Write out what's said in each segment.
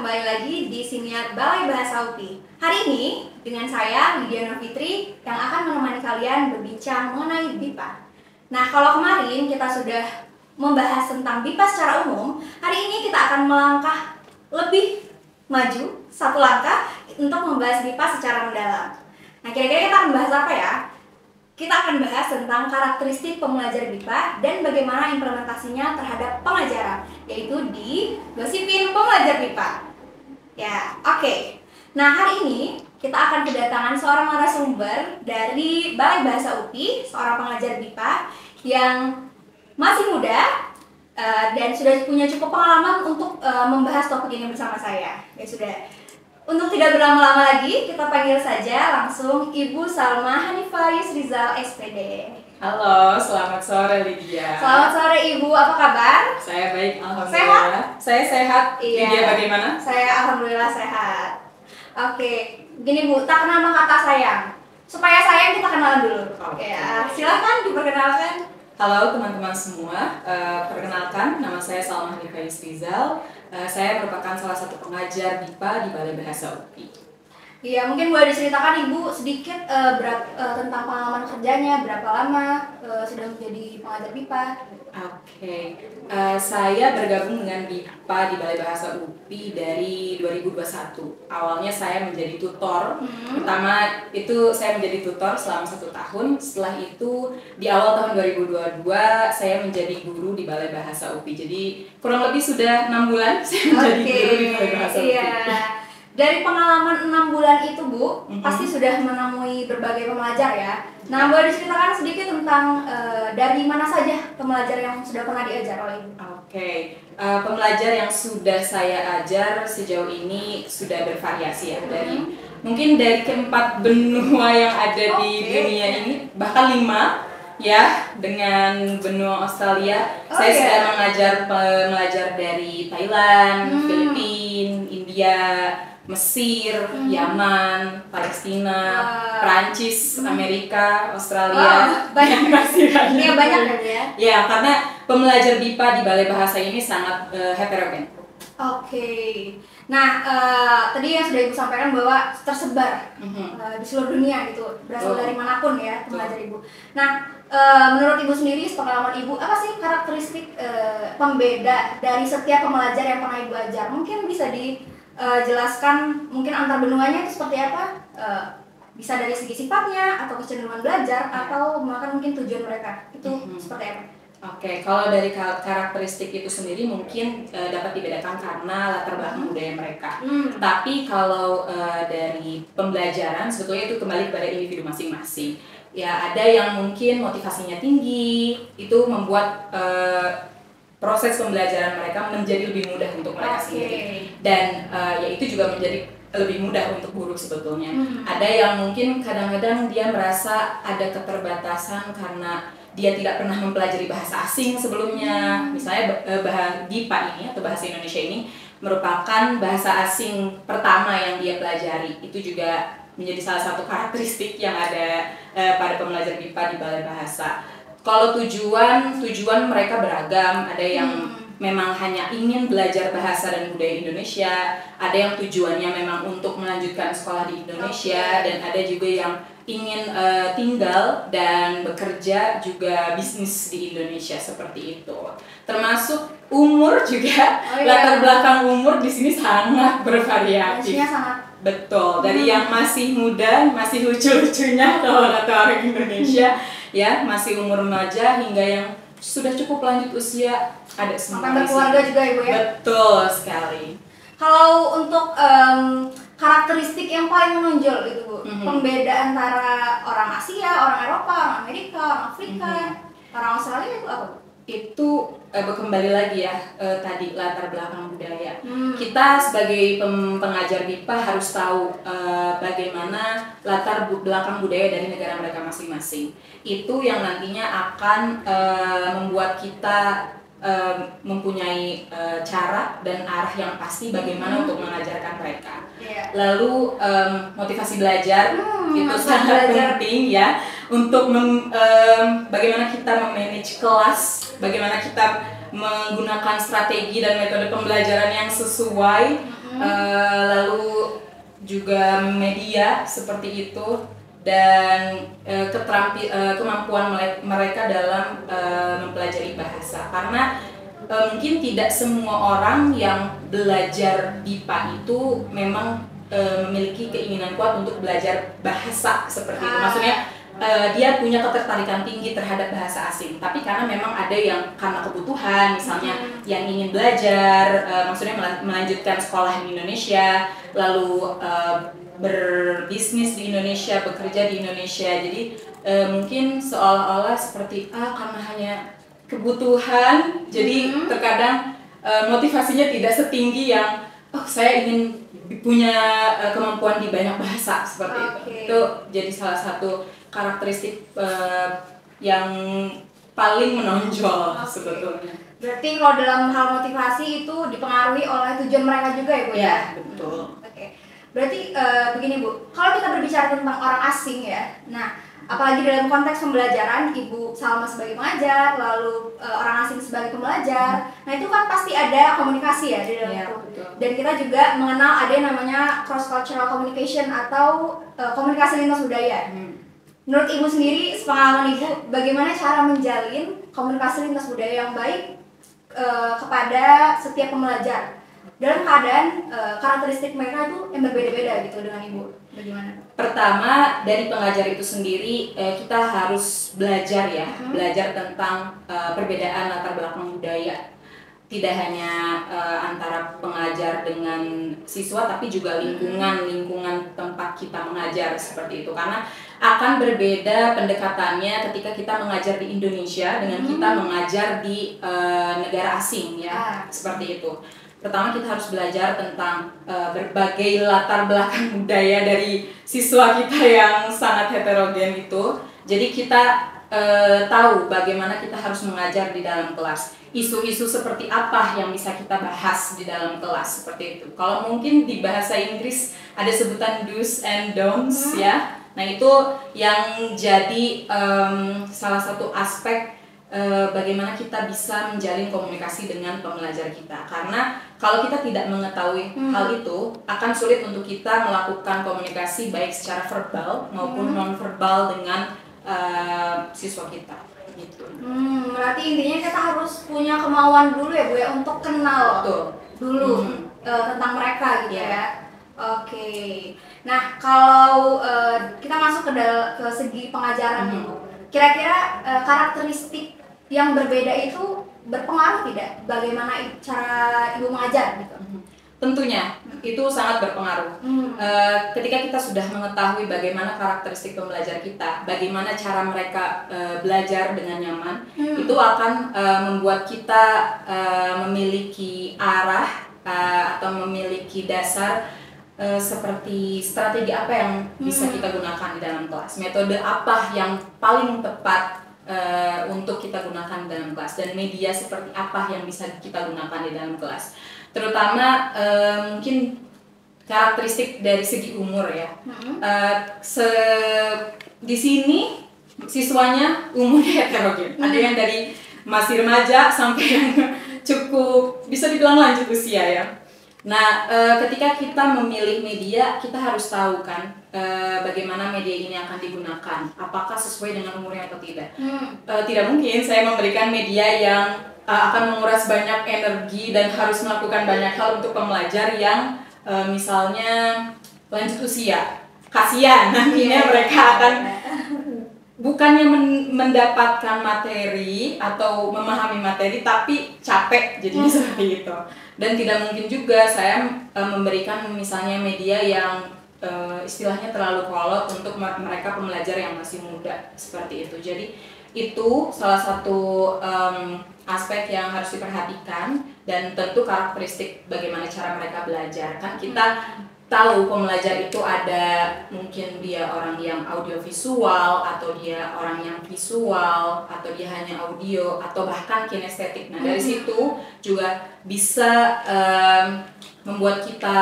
kembali lagi di siniar Balai Bahasa UPI. Hari ini dengan saya Lydia Nur Fitri yang akan menemani kalian berbincang mengenai BIPA. Nah, kalau kemarin kita sudah membahas tentang BIPA secara umum, hari ini kita akan melangkah lebih maju satu langkah untuk membahas BIPA secara mendalam. Nah, kira-kira kita akan bahas apa ya? Kita akan bahas tentang karakteristik pembelajar BIPA dan bagaimana implementasinya terhadap pengajaran, yaitu di Gosipin Pembelajar BIPA. Ya, oke. Nah, hari ini kita akan kedatangan seorang narasumber dari Balai Bahasa UPI, seorang pengajar BIPA yang masih muda dan sudah punya cukup pengalaman untuk membahas topik ini bersama saya. Ya sudah. Untuk tidak berlama-lama lagi, kita panggil saja langsung Ibu Salma Hanifah Yusrizal SPD. Halo, selamat sore Lydia. Selamat sore Ibu, apa kabar? Saya baik, alhamdulillah. Sehat? Saya sehat. Iya. Lydia bagaimana? Saya alhamdulillah sehat. Oke, gini Bu, tak kenal maka kata sayang. Supaya sayang kita kenalan dulu. Oke. Ya, silakan diperkenalkan. Halo teman-teman semua, perkenalkan nama saya Salma Hanifah Yusrizal. Saya merupakan salah satu pengajar BIPA di Balai Bahasa UPI. Iya, mungkin boleh diceritakan Ibu sedikit tentang pengalaman kerjanya, berapa lama sudah menjadi pengajar BIPA. Oke, saya bergabung dengan BIPA di Balai Bahasa UPI dari 2021. Awalnya saya menjadi tutor. Pertama itu saya menjadi tutor selama 1 tahun. Setelah itu di awal tahun 2022 saya menjadi guru di Balai Bahasa UPI. Jadi kurang lebih sudah 6 bulan saya menjadi guru di Balai Bahasa UPI. Iya. Dari pengalaman 6 bulan itu Bu, pasti sudah menemui berbagai pembelajar ya. Nah, boleh diceritakan sedikit tentang dari mana saja pembelajar yang sudah pernah diajar oleh Ibu? Oke, pembelajar yang sudah saya ajar sejauh ini sudah bervariasi ya. Mungkin dari keempat benua yang ada di dunia ini, bahkan 5 ya, dengan benua Australia. Saya sudah mengajar dari Thailand, Filipina, India, Mesir, Yaman, Palestina, Prancis, Amerika, Australia, banyak masih banyak. Iya, banyak ya. Ya, karena pembelajar BIPA di Balai Bahasa ini sangat heterogen. Oke. Nah, tadi yang sudah Ibu sampaikan bahwa tersebar di seluruh dunia gitu, berasal dari manapun ya pembelajar Ibu. Nah, menurut Ibu sendiri, pengalaman Ibu, apa sih karakteristik pembeda dari setiap pembelajar yang pernah Ibu ajar? Mungkin bisa dijelaskan mungkin antar benuanya itu seperti apa? Bisa dari segi sifatnya atau kecenderungan belajar atau bahkan mungkin tujuan mereka itu seperti apa? Oke, kalau dari karakteristik itu sendiri mungkin dapat dibedakan karena latar belakang budaya mereka. Tapi kalau dari pembelajaran sebetulnya itu kembali kepada individu masing-masing. Ya, ada yang mungkin motivasinya tinggi, itu membuat proses pembelajaran mereka menjadi lebih mudah untuk mereka sendiri. Dan ya itu juga menjadi lebih mudah untuk guru sebetulnya. Ada yang mungkin kadang-kadang dia merasa ada keterbatasan karena dia tidak pernah mempelajari bahasa asing sebelumnya. Misalnya BIPA ini atau bahasa Indonesia ini merupakan bahasa asing pertama yang dia pelajari. Itu juga menjadi salah satu karakteristik yang ada pada pembelajar BIPA di Balai Bahasa. Kalau tujuan mereka beragam. Ada yang memang hanya ingin belajar bahasa dan budaya Indonesia, ada yang tujuannya memang untuk melanjutkan sekolah di Indonesia, dan ada juga yang ingin tinggal dan bekerja juga bisnis di Indonesia seperti itu. Termasuk umur juga, latar belakang umur di sini sangat bervariatif. Betul, dari yang masih muda, masih lucu-lucunya kalau kata orang Indonesia, ya masih umur remaja hingga yang sudah cukup lanjut usia, ada semua. Sampai berkeluarga juga Ibu ya? Betul sekali. Kalau untuk karakteristik yang paling menonjol itu Bu, pembeda antara orang Asia, orang Eropa, orang Amerika, orang Afrika, orang Australia itu apa Bu? Itu kembali lagi ya tadi latar belakang budaya. Kita sebagai pengajar BIPA harus tahu bagaimana latar belakang budaya dari negara mereka masing-masing. Itu yang nantinya akan membuat kita mempunyai cara dan arah yang pasti bagaimana untuk mengajarkan mereka. Lalu motivasi belajar itu sangat penting ya, untuk bagaimana kita memanage kelas, bagaimana kita menggunakan strategi dan metode pembelajaran yang sesuai lalu juga media seperti itu, dan kemampuan mereka dalam mempelajari bahasa. Karena mungkin tidak semua orang yang belajar BIPA itu memang memiliki keinginan kuat untuk belajar bahasa seperti itu. Maksudnya dia punya ketertarikan tinggi terhadap bahasa asing, tapi karena memang ada yang karena kebutuhan, misalnya yang ingin belajar, maksudnya melanjutkan sekolah di Indonesia, lalu berbisnis di Indonesia, bekerja di Indonesia. Jadi mungkin seolah-olah seperti karena hanya kebutuhan, jadi terkadang motivasinya tidak setinggi yang saya ingin punya kemampuan di banyak bahasa seperti itu. Itu jadi salah satu karakteristik yang paling menonjol sebetulnya. Berarti kalau dalam hal motivasi itu dipengaruhi oleh tujuan mereka juga ya Bu ya? Ya, betul. Berarti begini Bu, kalau kita berbicara tentang orang asing ya, nah apalagi dalam konteks pembelajaran, Ibu Salma sebagai pengajar, lalu orang asing sebagai pembelajar, nah itu kan pasti ada komunikasi ya di dalam itu. Betul. Dan kita juga mengenal ada yang namanya cross cultural communication atau komunikasi lintas budaya. Menurut Ibu sendiri, sepengalaman Ibu, bagaimana cara menjalin komunikasi lintas budaya yang baik kepada setiap pembelajar dalam keadaan karakteristik mereka itu yang berbeda-beda gitu dengan Ibu? Bagaimana? Pertama, dari pengajar itu sendiri kita harus belajar ya, belajar tentang perbedaan latar belakang budaya. Tidak hanya antara pengajar dengan siswa, tapi juga lingkungan tempat kita mengajar seperti itu. Karena akan berbeda pendekatannya ketika kita mengajar di Indonesia dengan kita mengajar di negara asing ya, seperti itu. Pertama kita harus belajar tentang berbagai latar belakang budaya dari siswa kita yang sangat heterogen itu. Jadi kita tahu bagaimana kita harus mengajar di dalam kelas. Isu-isu seperti apa yang bisa kita bahas di dalam kelas seperti itu. Kalau mungkin di bahasa Inggris ada sebutan do's and don'ts ya. Nah itu yang jadi salah satu aspek bagaimana kita bisa menjalin komunikasi dengan pembelajar kita. Karena kalau kita tidak mengetahui hal itu, akan sulit untuk kita melakukan komunikasi baik secara verbal maupun non-verbal dengan siswa kita. Gitu. Berarti intinya kita harus punya kemauan dulu ya Bu ya untuk kenal dulu tentang mereka gitu ya. Oke. Nah kalau kita masuk ke segi pengajaran Bu, kira-kira karakteristik yang berbeda itu berpengaruh tidak? Bagaimana cara Ibu mengajar gitu? Tentunya itu sangat berpengaruh. Ketika kita sudah mengetahui bagaimana karakteristik pembelajar kita, bagaimana cara mereka belajar dengan nyaman, itu akan membuat kita memiliki arah atau memiliki dasar seperti strategi apa yang bisa kita gunakan di dalam kelas, metode apa yang paling tepat untuk kita gunakan di dalam kelas, dan media seperti apa yang bisa kita gunakan di dalam kelas. Terutama mungkin karakteristik dari segi umur ya. Di sini siswanya umurnya heterogen. Ada yang dari masih remaja sampai yang cukup bisa dibilang lanjut usia ya. Nah, ketika kita memilih media, kita harus tahu kan bagaimana media ini akan digunakan. Apakah sesuai dengan umurnya atau tidak? Tidak mungkin saya memberikan media yang akan menguras banyak energi dan harus melakukan banyak hal untuk pembelajar yang misalnya lanjut usia. Kasihan nantinya mereka akan bukannya mendapatkan materi atau memahami materi, tapi capek jadinya seperti itu. Dan tidak mungkin juga saya memberikan misalnya media yang istilahnya terlalu kolot untuk mereka pembelajar yang masih muda seperti itu. Jadi itu salah satu aspek yang harus diperhatikan, dan tentu karakteristik bagaimana cara mereka belajar. Kan kita tahu pembelajar itu ada mungkin dia orang yang audiovisual, atau dia orang yang visual, atau dia hanya audio, atau bahkan kinestetik. Nah dari situ juga bisa membuat kita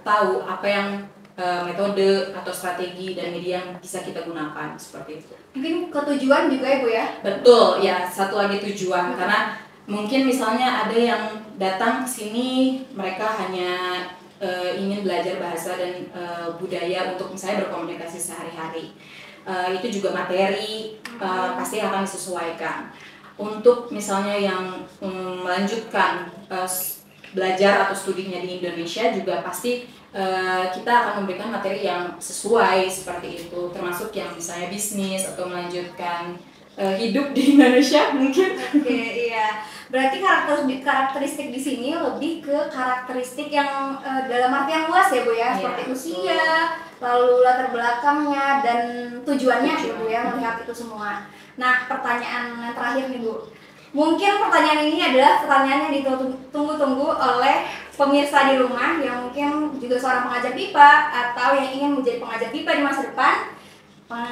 tahu apa yang metode atau strategi dan media yang bisa kita gunakan seperti itu. Mungkin ketujuan juga ya Bu ya? Betul ya, satu lagi tujuan, karena Mungkin misalnya ada yang datang ke sini mereka hanya ingin belajar bahasa dan budaya untuk misalnya berkomunikasi sehari-hari. Itu juga materi pasti akan disesuaikan. Untuk misalnya yang melanjutkan belajar atau studinya di Indonesia juga pasti kita akan memberikan materi yang sesuai seperti itu, termasuk yang misalnya bisnis atau melanjutkan hidup di Indonesia mungkin. Oke, iya. Berarti karakteristik di sini lebih ke karakteristik yang dalam arti yang luas ya Bu ya, seperti usia, lalu latar belakangnya dan tujuannya ya Bu ya, melihat itu semua. Nah, pertanyaan yang terakhir nih Bu. Mungkin pertanyaan ini adalah pertanyaan yang ditunggu-tunggu oleh pemirsa di rumah yang mungkin juga seorang pengajar BIPA atau yang ingin menjadi pengajar BIPA di masa depan.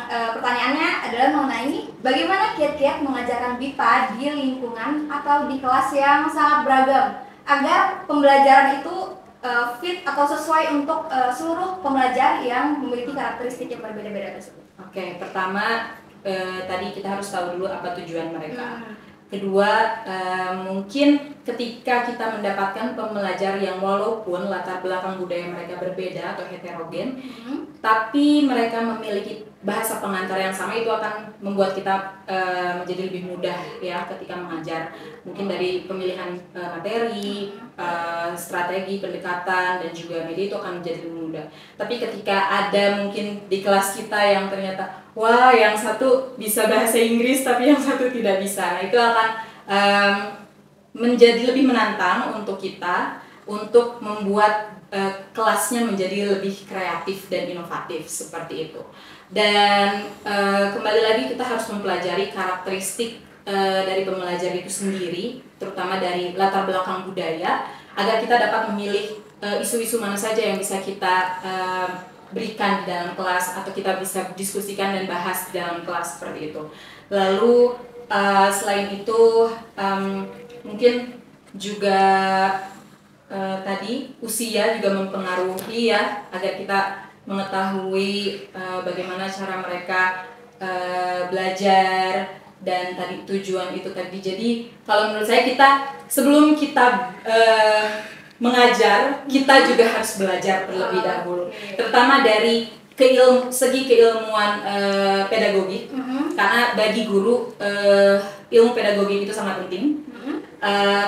Pertanyaannya adalah mengenai bagaimana kiat-kiat mengajarkan BIPA di lingkungan atau di kelas yang sangat beragam agar pembelajaran itu fit atau sesuai untuk seluruh pembelajar yang memiliki karakteristik yang berbeda-beda tersebut. Oke, pertama tadi kita harus tahu dulu apa tujuan mereka. Kedua, mungkin ketika kita mendapatkan pembelajar yang walaupun latar belakang budaya mereka berbeda atau heterogen, tapi mereka memiliki bahasa pengantar yang sama, itu akan membuat kita menjadi lebih mudah ya ketika mengajar. Mungkin dari pemilihan materi, strategi pendekatan dan juga media itu akan menjadi lebih mudah. Tapi ketika ada mungkin di kelas kita yang ternyata wah yang satu bisa bahasa Inggris tapi yang satu tidak bisa, nah itu akan menjadi lebih menantang untuk kita untuk membuat kelasnya menjadi lebih kreatif dan inovatif seperti itu. Dan kembali lagi kita harus mempelajari karakteristik dari pembelajar itu sendiri, terutama dari latar belakang budaya, agar kita dapat memilih isu-isu mana saja yang bisa kita berikan di dalam kelas atau kita bisa diskusikan dan bahas di dalam kelas seperti itu. Lalu selain itu mungkin juga tadi usia juga mempengaruhi ya, agar kita mengetahui bagaimana cara mereka belajar dan tadi tujuan itu tadi. Jadi kalau menurut saya kita sebelum kita mengajar, kita juga harus belajar terlebih dahulu, terutama dari segi keilmuan pedagogik, karena bagi guru ilmu pedagogik itu sangat penting.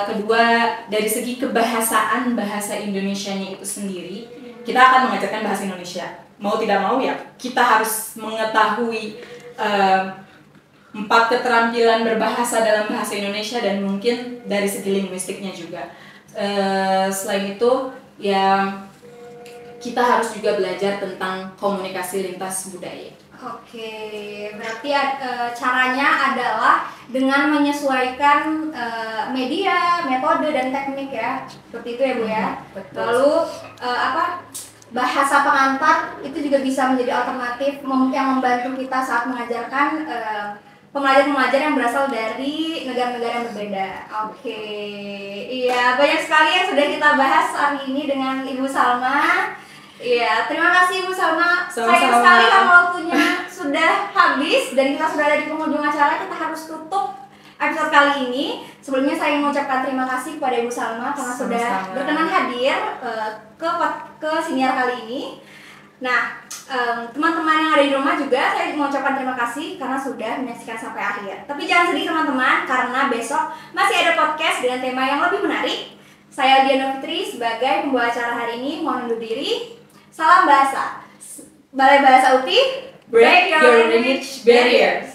Kedua, dari segi kebahasaan bahasa Indonesianya itu sendiri, kita akan mengajarkan bahasa Indonesia. Mau tidak mau ya, kita harus mengetahui 4 keterampilan berbahasa dalam bahasa Indonesia dan mungkin dari segi linguistiknya juga. Selain itu, ya kita harus juga belajar tentang komunikasi lintas budaya. Oke, berarti caranya adalah dengan menyesuaikan media, metode dan teknik ya, seperti itu ya Bu ya. Betul. Lalu bahasa pengantar itu juga bisa menjadi alternatif yang membantu kita saat mengajarkan pembelajar-pembelajar yang berasal dari negara-negara yang berbeda. Oke, iya banyak sekali yang sudah kita bahas hari ini dengan Ibu Salma. Iya, terima kasih Ibu Salma. Sayang sekali karena waktunya sudah habis dan kita sudah ada di penghujung acara. Kita harus tutup episode kali ini. Sebelumnya saya mengucapkan terima kasih kepada Ibu Salma karena sudah berkenan hadir ke siniar kali ini. Nah, teman-teman yang ada di rumah juga saya mengucapkan terima kasih karena sudah menyaksikan sampai akhir. Tapi jangan sedih teman-teman, karena besok masih ada podcast dengan tema yang lebih menarik. Saya Diana Fitri sebagai pembawa acara hari ini mohon undur diri. Salam bahasa. Balai Bahasa UPI, break your language barriers.